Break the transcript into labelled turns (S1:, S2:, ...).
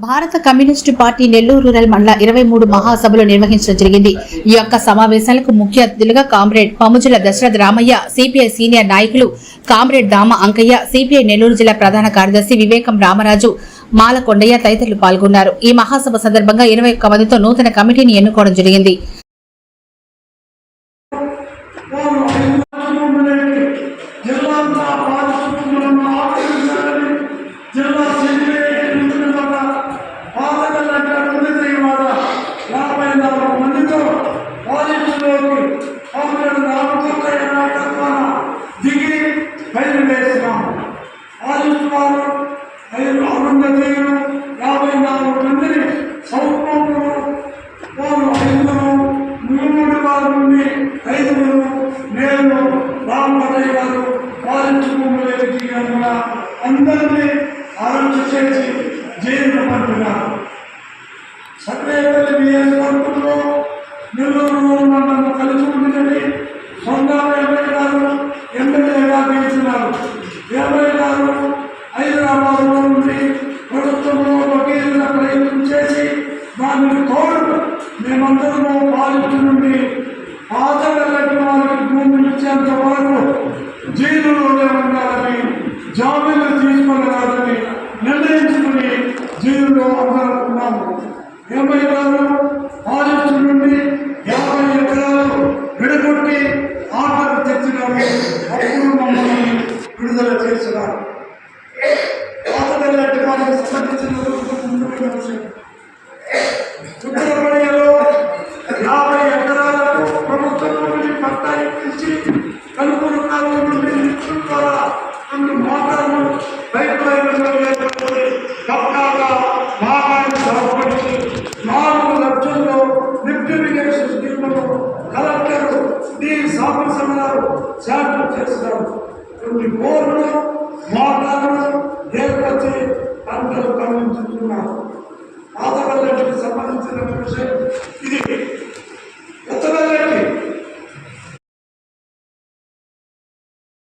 S1: భారత communist party Nellore rural మండల 23 మహాసభలు నిర్వహించడం జరిగింది. ఈ యొక్క సమావేశాలకు ముఖ్య అతిథులుగా comrade Pamujula Dasaratha Ramaiah, CPI senior నాయకులు కామ్రేడ్ దామ అంకయ్య, సిపిఐ నెల్లూరు జిల్లా ప్రధాన కార్యదర్శి వివేకం రామరాజు, మాలకొండయ్య తదితరులు పాల్గొన్నారు. ఈ మహాసభ సందర్భంగా 21 మందితో నూతన కమిటీని ఎన్నుకోవడం జరిగింది.
S2: అందరినీ ఆలోచన చేసి జైలు పంపినారు. సత్రేపల్లి నియోజకవర్గంలో నెల్లూరు మండలం కలిసి ఉంటుందని సొంతాల ఎమ్మెల్యేగా గెలిచినారు. 20 హైదరాబాద్లో నుండి ప్రభుత్వంలో వకీలుల ప్రయత్నం చేసి దానికి తోడు మేమందరము పాలించి నుండి పాత వెళ్ళటి వారికి భూములు ఇచ్చేంత వరకు జైలులోనే ఉండాలని, జామీన్లు తీసుకురాదని నిర్ణయించుకుని జైలులో అందరూ ఉన్నాము. ఏమైనారు పాలించి నుండి 50 ఎకరాలు విడగొట్టి ఆటకు తెచ్చినారు. అప్పుడు మమ్మల్ని విడుదల చేసినారు. పాత వెళ్ళటి వారికి సంబంధించిన ఉత్తరపడిలో 50 ఎకరాలకు ప్రభుత్వం నుండి పట్టా ఇప్పించి కలుపురు కాలం నుండి నిత్యం ద్వారా కొన్ని మోటార్లు పైప్ లైన్లలో పక్కాగా భాగాన్ని సహపడిచి 4 లక్షల్లో లిఫ్ట్ ఇరిగేషన్ స్కీములు కలెక్టర్ డి సాంబశివరావు శాంక్షన్ చేసినారు. కొన్ని బోర్లు మోటార్లు ఏర్పరిచి పంటలు పండించుతున్నారు. పాత పల్లెకి సంబంధించిన విషయం